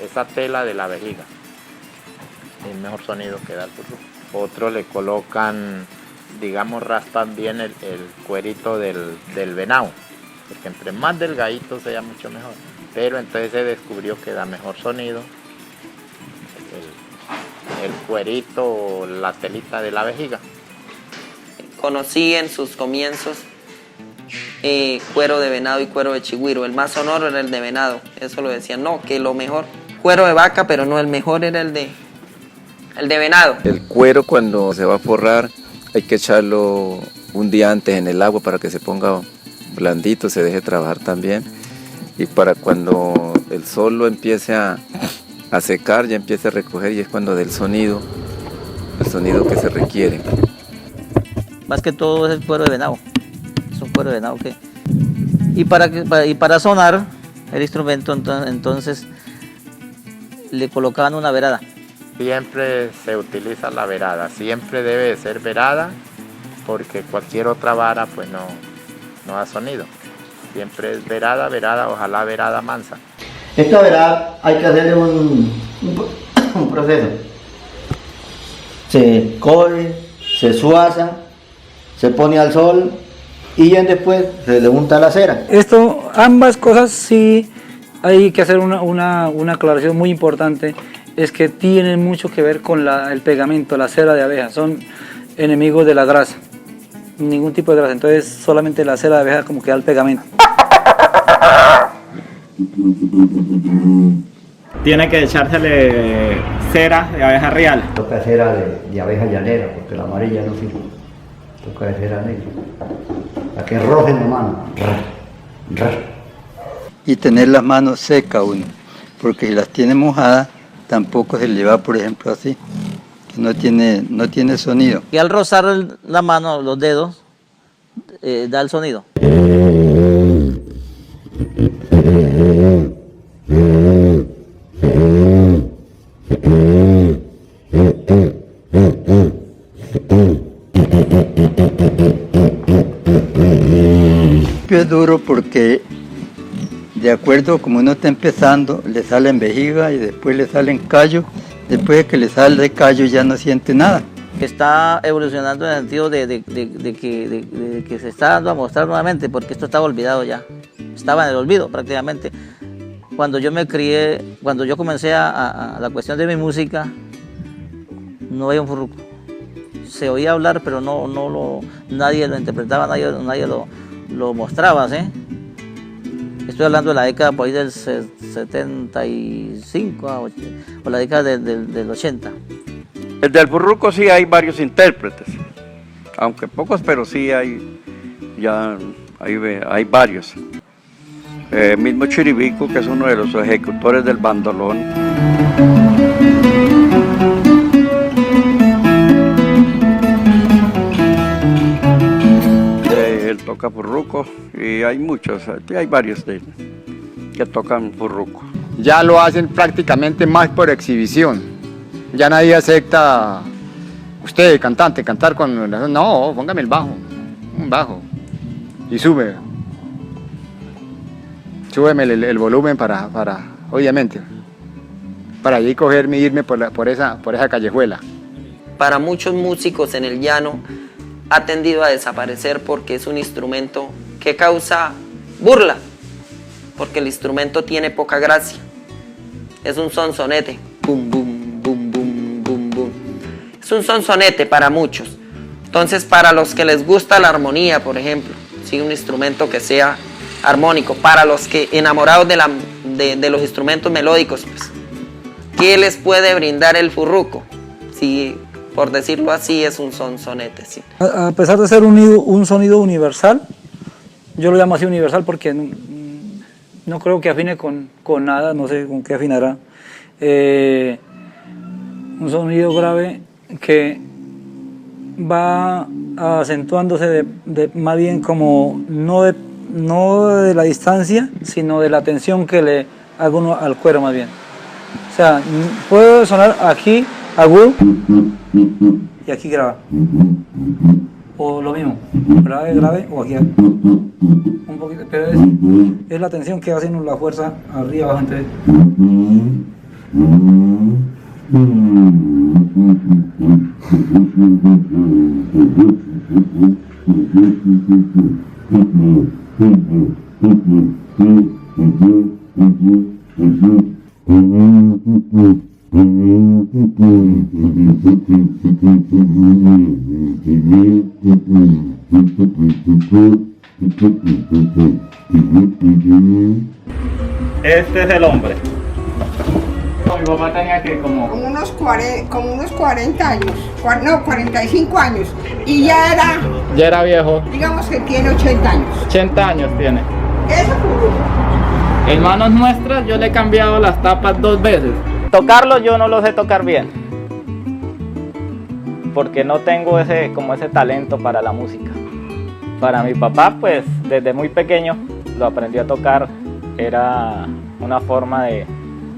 esa tela de la vejiga, el mejor sonido que da el furruco. Otros le colocan, digamos, raspan bien el cuerito del venado, porque entre más delgadito sea mucho mejor. Pero entonces se descubrió que da mejor sonido el cuerito o la telita de la vejiga. Conocí en sus comienzos cuero de venado y cuero de chigüiro. El más sonoro era el de venado, eso lo decían. No, que lo mejor, cuero de vaca, pero no, el mejor era el de venado. El cuero cuando se va a forrar hay que echarlo un día antes en el agua para que se ponga blandito, se deje trabajar también. Y para cuando el sol lo empiece a secar, ya empiece a recoger y es cuando dé el sonido que se requiere. Más que todo es el cuero de venado. Es un cuero de venado que... Y para sonar el instrumento, entonces le colocaban una verada. Siempre se utiliza la verada, siempre debe de ser verada, porque cualquier otra vara pues no da sonido. Siempre es verada, ojalá verada mansa. Esta verada hay que hacerle un proceso. Se coge, se suaza, se pone al sol y ya después se le unta la cera. Ambas cosas sí hay que hacer una aclaración muy importante, es que tienen mucho que ver con el pegamento, la cera de abeja, son enemigos de la grasa, ningún tipo de grasa, entonces solamente la cera de abeja como que da el pegamento. Tiene que echársele cera de abeja real. Toca cera de abeja llanera, porque la amarilla no sirve. Toca de cera negra. Para que roje la mano. Y tener las manos secas uno, porque si las tiene mojadas, tampoco se le va, por ejemplo, así, que no tiene sonido. Y al rozar la mano, los dedos, da el sonido. Es duro porque de acuerdo como uno está empezando, le salen vejiga y después le salen callos, después de que le sale callo ya no siente nada. Está evolucionando en el sentido de que se está dando a mostrar nuevamente, porque esto estaba olvidado ya, estaba en el olvido prácticamente. Cuando yo me crié, cuando yo comencé a la cuestión de mi música, no había un furruco. se oía hablar, pero nadie lo interpretaba, nadie lo mostraba, ¿sí? Estoy hablando de la década por ahí del 75 o la década del 80. El del burruco sí hay varios intérpretes, aunque pocos, pero sí hay varios. Mismo Chiribico, que es uno de los ejecutores del bandolón. Él toca burruco y hay muchos, hay varios de ellos que tocan burruco. Ya lo hacen prácticamente más por exhibición. Ya nadie acepta, usted cantante, cantar con... No, póngame el bajo, un bajo, y súbeme el volumen para obviamente, para allí cogerme e irme por esa callejuela. Para muchos músicos en el llano ha tendido a desaparecer porque es un instrumento que causa burla, porque el instrumento tiene poca gracia. Es un sonsonete, bum, bum, bum, bum, bum, bum. Es un sonsonete para muchos. Entonces, para los que les gusta la armonía, por ejemplo, sí, un instrumento que sea armónico, para los que enamorados de los instrumentos melódicos, pues, ¿qué les puede brindar el furruco? Si, por decirlo así, es un sonsonete. Sí. A pesar de ser un sonido universal, yo lo llamo así universal porque no creo que afine con nada, no sé con qué afinará. Un sonido grave que va acentuándose más bien como no de la distancia, sino de la tensión que le haga uno al cuero más bien. O sea, puede sonar aquí agudo y aquí grave. O lo mismo, grave o aquí un poquito, pero es la tensión que hace la fuerza arriba abajo entre Este es el hombre. Mi papá tenía que como unos 40 años, no, 45 años, y ya era viejo. Digamos que tiene 80 años. 80 años tiene. Eso. En manos nuestras yo le he cambiado las tapas 2 veces. Tocarlo yo no lo sé tocar bien, porque no tengo ese talento para la música. Para mi papá, pues desde muy pequeño lo aprendí a tocar, era una forma de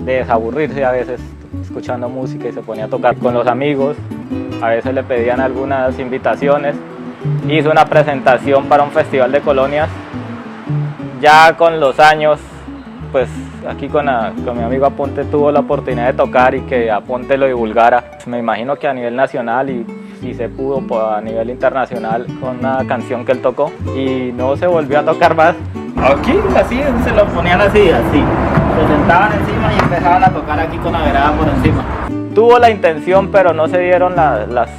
desaburrirse a veces escuchando música y se ponía a tocar con los amigos. A veces le pedían algunas invitaciones. Hizo una presentación para un festival de colonias. Ya con los años, pues aquí con mi amigo Apunte tuvo la oportunidad de tocar y que Apunte lo divulgara. Me imagino que a nivel nacional y si se pudo pues, a nivel internacional con una canción que él tocó y no se volvió a tocar más. Aquí así se lo ponían así. Se sentaban encima y empezaban a tocar aquí con la vereda por encima. Tuvo la intención, pero no se dieron las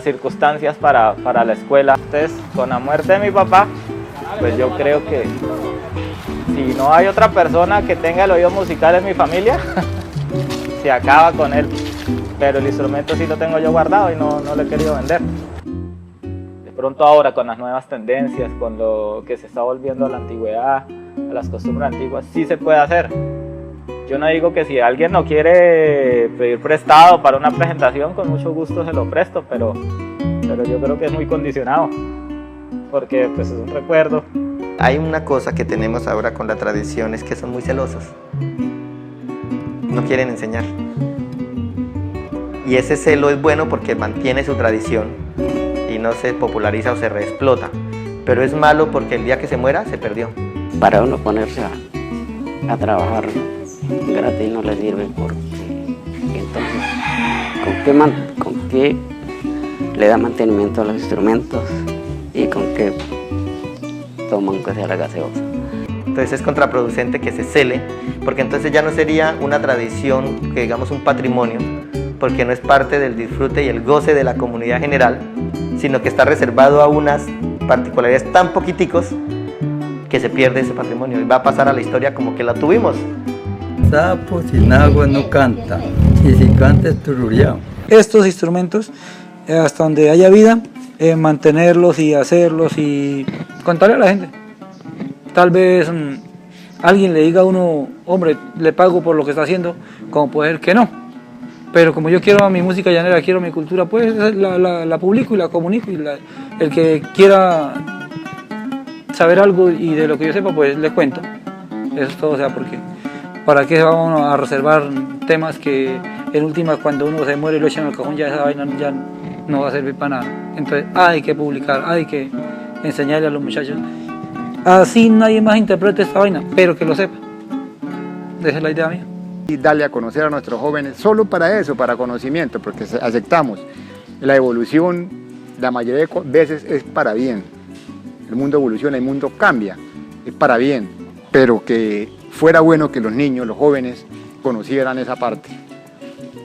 circunstancias para la escuela. Entonces, con la muerte de mi papá, pues yo creo que si no hay otra persona que tenga el oído musical en mi familia, se acaba con él. Pero el instrumento sí lo tengo yo guardado y no lo he querido vender. De pronto ahora con las nuevas tendencias, con lo que se está volviendo a la antigüedad, a las costumbres antiguas, sí se puede hacer. Yo no digo que si alguien no quiere pedir prestado para una presentación, con mucho gusto se lo presto, pero yo creo que es muy condicionado, porque pues es un recuerdo. Hay una cosa que tenemos ahora con la tradición, es que son muy celosos. No quieren enseñar. Y ese celo es bueno porque mantiene su tradición y no se populariza o se reexplota. Pero es malo porque el día que se muera, se perdió. Para uno ponerse a trabajar gratis no le sirve porque entonces ¿con qué le da mantenimiento a los instrumentos y con qué toman que sea la gaseosa? Entonces es contraproducente que se cele, porque entonces ya no sería una tradición, que digamos un patrimonio, porque no es parte del disfrute y el goce de la comunidad general, sino que está reservado a unas particularidades tan poquiticos que se pierde ese patrimonio y va a pasar a la historia como que la tuvimos. Sapo sin agua no canta, y si canta es tururiao. Estos instrumentos, hasta donde haya vida, mantenerlos y hacerlos y contarle a la gente. Tal vez alguien le diga a uno, hombre, le pago por lo que está haciendo, como puede ser que no. Pero como yo quiero mi música llanera, quiero mi cultura, pues la publico y la comunico. Y el que quiera saber algo y de lo que yo sepa, pues le cuento. Eso es todo, o sea, porque ¿para qué vamos a reservar temas que en última cuando uno se muere y lo echan al cajón, ya esa vaina ya no va a servir para nada? Entonces hay que publicar, hay que enseñarle a los muchachos. Así nadie más interprete esta vaina, pero que lo sepa. Esa es la idea mía. Y darle a conocer a nuestros jóvenes, solo para eso, para conocimiento, porque aceptamos. La evolución, la mayoría de veces es para bien. El mundo evoluciona, el mundo cambia, es para bien, pero que fuera bueno que los niños, los jóvenes, conocieran esa parte.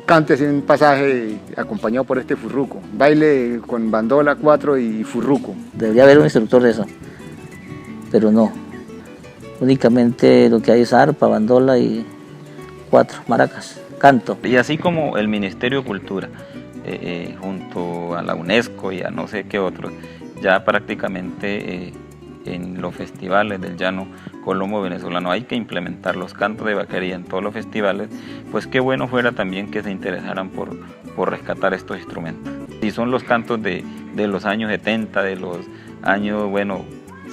Cántese un pasaje acompañado por este furruco, baile con bandola, cuatro y furruco. Debería haber un instructor de eso, pero no. Únicamente lo que hay es arpa, bandola y cuatro, maracas, canto. Y así como el Ministerio de Cultura, junto a la UNESCO y a no sé qué otros, ya prácticamente en los festivales del llano colombo venezolano hay que implementar los cantos de vaquería en todos los festivales, pues qué bueno fuera también que se interesaran por rescatar estos instrumentos. Si son los cantos de los años 70, de los años,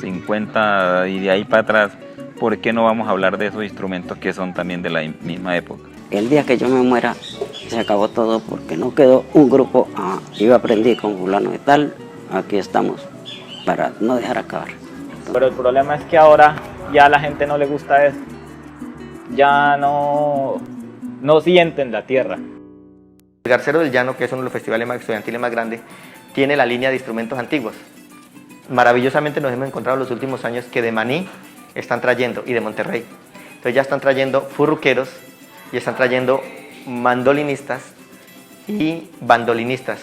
50 y de ahí para atrás, ¿por qué no vamos a hablar de esos instrumentos que son también de la misma época? El día que yo me muera se acabó todo porque no quedó un grupo, yo aprendí con fulano de tal, aquí estamos para no dejar acabar. Pero el problema es que ahora ya a la gente no le gusta eso, ya no sienten la tierra. El Garcero del Llano, que es uno de los festivales estudiantiles más grandes, tiene la línea de instrumentos antiguos. Maravillosamente nos hemos encontrado en los últimos años que de Maní están trayendo, y de Monterrey. Entonces ya están trayendo furruqueros, y están trayendo mandolinistas y bandolinistas.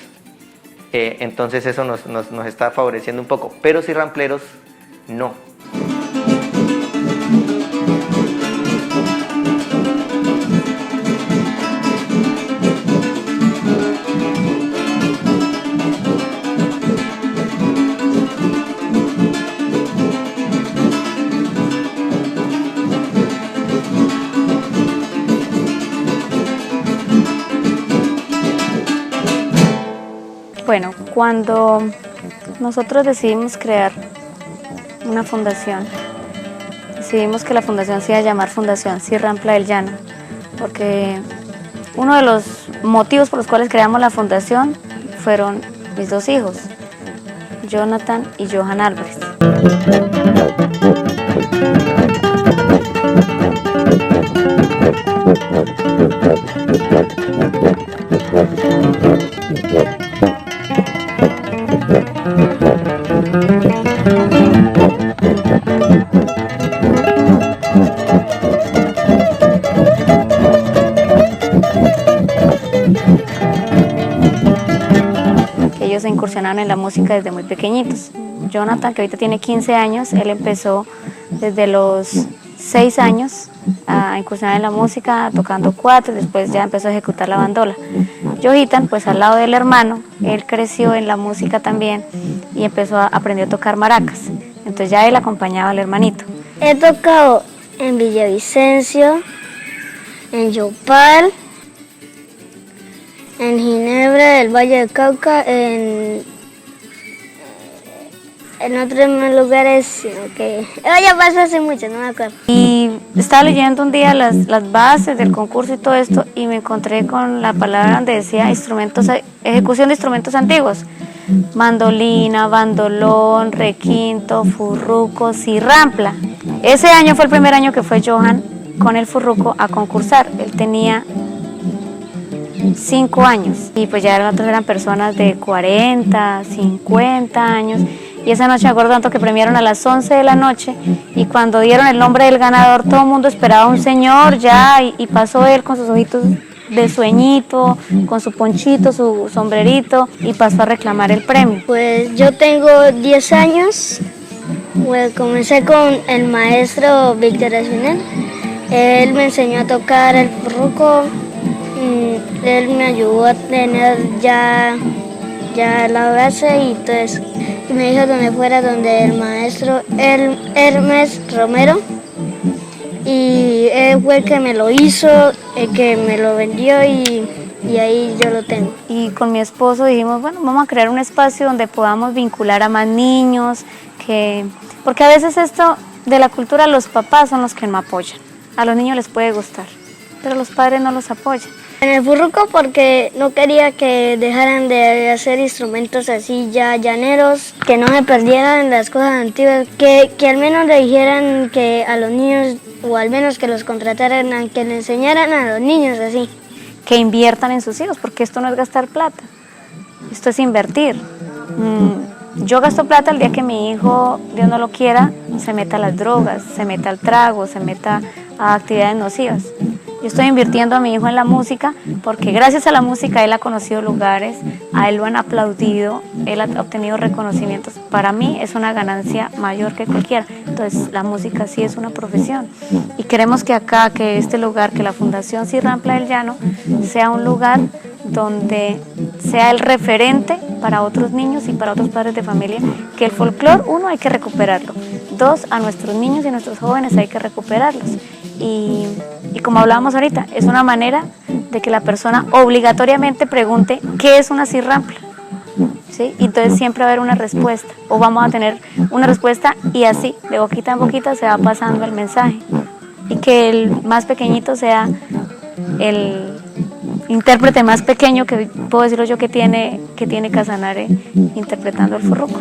Entonces eso nos está favoreciendo un poco, pero si rampleros, no. Bueno, cuando nosotros decidimos crear una fundación, decidimos que la fundación se iba a llamar Fundación Cirrampla del Llano, porque uno de los motivos por los cuales creamos la fundación fueron mis dos hijos, Jonathan y Johan Álvarez. Ellos se incursionaron en la música desde muy pequeñitos. Jonathan, que ahorita tiene 15 años, él empezó desde los 6 años a incursionar en la música, tocando cuatro, y después ya empezó a ejecutar la bandola. Johitan, pues al lado del hermano, él creció en la música también y aprendió a tocar maracas. Entonces ya él acompañaba al hermanito. He tocado en Villavicencio, en Yopal, en Ginebra del Valle del Cauca, en otros lugares, sino que ya pasó hace mucho, no me acuerdo. Y estaba leyendo un día las bases del concurso y todo esto, y me encontré con la palabra donde decía ejecución de instrumentos antiguos: mandolina, bandolón, requinto, furruco, cirrampla. Ese año fue el primer año que fue Johan con el furruco a concursar. Él tenía 5 años y pues ya nosotros eran personas de 40, 50 años. Y esa noche me acuerdo tanto que premiaron a las 11 de la noche, y cuando dieron el nombre del ganador todo el mundo esperaba un señor ya, y pasó él con sus ojitos de sueñito, con su ponchito, su sombrerito, y pasó a reclamar el premio. Pues yo tengo 10 años, pues comencé con el maestro Víctor Espinel. Él me enseñó a tocar el furruco, él me ayudó a tener ya la base y entonces me dijo que me fuera donde el maestro Hermes Romero, y él fue el que me lo hizo, el que me lo vendió y ahí yo lo tengo. Y con mi esposo dijimos, bueno, vamos a crear un espacio donde podamos vincular a más niños, porque a veces esto de la cultura los papás son los que no apoyan. A los niños les puede gustar, pero los padres no los apoyan. En el furruco porque no quería que dejaran de hacer instrumentos así ya llaneros, que no se perdieran las cosas antiguas, que al menos le dijeran que a los niños, o al menos que los contrataran, que le enseñaran a los niños así. Que inviertan en sus hijos, porque esto no es gastar plata, esto es invertir. Yo gasto plata el día que mi hijo, Dios no lo quiera, se meta a las drogas, se meta al trago, se meta a actividades nocivas. Yo estoy invirtiendo a mi hijo en la música porque gracias a la música él ha conocido lugares, a él lo han aplaudido, él ha obtenido reconocimientos. Para mí es una ganancia mayor que cualquiera. Entonces la música sí es una profesión y queremos que acá, que este lugar, que la Fundación Cirrampla del Llano sea un lugar donde sea el referente para otros niños y para otros padres de familia, que el folclore, uno, hay que recuperarlo, dos, a nuestros niños y nuestros jóvenes hay que recuperarlos. Y como hablábamos ahorita, es una manera de que la persona obligatoriamente pregunte qué es una cirrampla, ¿sí? Y entonces siempre va a haber una respuesta, o vamos a tener una respuesta y así, de boquita en boquita se va pasando el mensaje. Y que el más pequeñito sea el intérprete más pequeño, que puedo decirlo yo, que tiene Casanare interpretando el furruco.